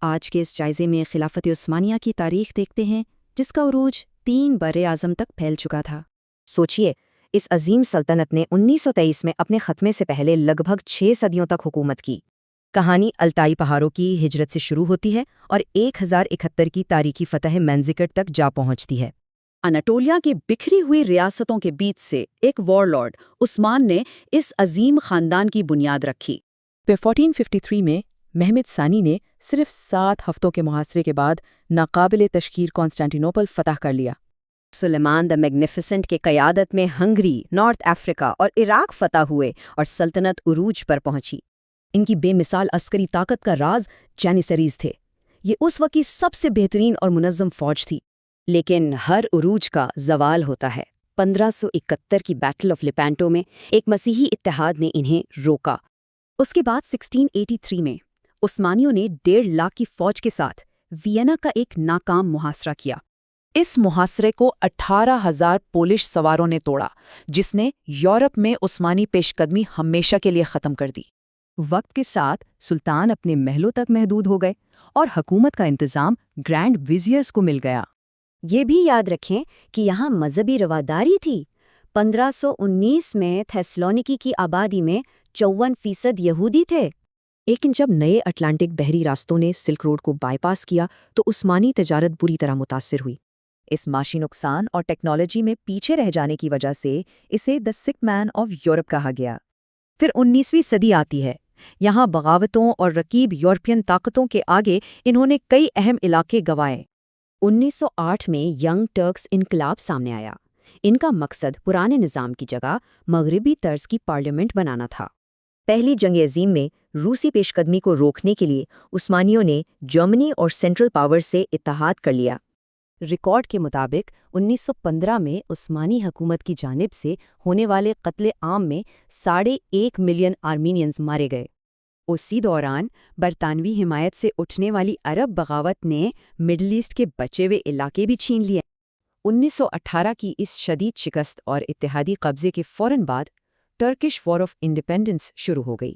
آج کے اس جائزے میں خلافت عثمانیہ کی تاریخ دیکھتے ہیں، جس کا عروج 3 بر اعظم تک پھیل چکا تھا۔ سوچئے، اس عظیم سلطنت نے 1923 میں اپنے ختمے سے پہلے لگ بھگ 6 صدیوں تک حکومت کی۔ کہانی التائی پہاڑوں کی ہجرت سے شروع ہوتی ہے اور 1071 کی تاریخی فتح منزکٹ تک جا پہنچتی ہے۔ اناٹولیا کی بکھری ہوئی ریاستوں کے بیچ سے ایک وارلارڈ عثمان نے اس عظیم خاندان کی بنیاد رکھی۔ پھر 1453 میں محمد ثانی نے صرف 7 ہفتوں کے محاصرے کے بعد ناقابل تشخیر کانسٹینٹینوپل فتح کر لیا۔ سلیمان دا میگنیفیسنٹ کے قیادت میں ہنگری، نارتھ افریقہ اور عراق فتح ہوئے اور سلطنت عروج پر پہنچی۔ ان کی بے مثال عسکری طاقت کا راز جینیسریز تھے۔ یہ اس وقت کی سب سے بہترین اور منظم فوج تھی۔ لیکن ہر عروج کا زوال ہوتا ہے۔ 1571 کی بیٹل آف لیپینٹو میں ایک مسیحی اتحاد نے انہیں روکا۔ اس کے بعد 1683 میں عثمانیوں نے 1.5 لاکھ کی فوج کے ساتھ وینا کا ایک ناکام محاصرہ کیا۔ اس محاصرے کو 18,000 پولش سواروں نے توڑا، جس نے یورپ میں عثمانی پیش قدمی ہمیشہ کے لیے ختم کر دی۔ وقت کے ساتھ سلطان اپنے محلوں تک محدود ہو گئے اور حکومت کا انتظام گرینڈ وزیرز کو مل گیا۔ یہ بھی یاد رکھیں کہ یہاں مذہبی رواداری تھی۔ 1519 میں تھیسلونیکی کی آبادی میں 54% یہودی تھے۔ لیکن جب نئے اٹلانٹک بحری راستوں نے سلک روڈ کو بائی پاس کیا تو عثمانی تجارت بری طرح متاثر ہوئی۔ اس معاشی نقصان اور ٹیکنالوجی میں پیچھے رہ جانے کی وجہ سے اسے دی سک مین آف یورپ کہا گیا۔ پھر 19ویں صدی آتی ہے۔ یہاں بغاوتوں اور رقیب یورپین طاقتوں کے آگے انہوں نے کئی اہم علاقے گنوائے۔ 1908 میں ینگ ٹرکس انقلاب سامنے آیا۔ ان کا مقصد پرانے نظام کی جگہ مغربی طرز کی پارلیمنٹ بنانا تھا۔ پہلی جنگ عظیم میں روسی پیش قدمی کو روکنے کے لیے عثمانیوں نے جرمنی اور سینٹرل پاور سے اتحاد کر لیا۔ ریکارڈ کے مطابق 1915 میں عثمانی حکومت کی جانب سے ہونے والے قتل عام میں 1.5 ملین آرمینینز مارے گئے۔ اسی دوران برطانوی حمایت سے اٹھنے والی عرب بغاوت نے مڈل ایسٹ کے بچے ہوئے علاقے بھی چھین لیے۔ 1918 کی اس شدید شکست اور اتحادی قبضے کے فوراً بعد ٹرکش وار آف انڈیپینڈنس شروع ہو گئی۔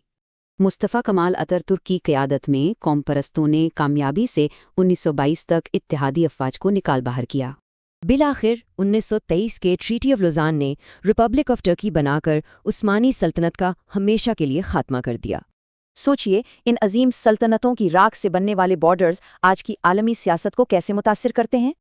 مصطفیٰ کمال اتاتürk کی قیادت میں قوم پرستوں نے کامیابی سے 1922 تک اتحادی افواج کو نکال باہر کیا۔ بالآخر 1923 کے ٹریٹی آف لوزان نے ریپبلک آف ٹرکی بنا کر عثمانی سلطنت کا ہمیشہ کے لیے خاتمہ کر دیا۔ سوچئے، ان عظیم سلطنتوں کی راکھ سے بننے والے بارڈرز آج کی عالمی سیاست کو کیسے متاثر کرتے ہیں۔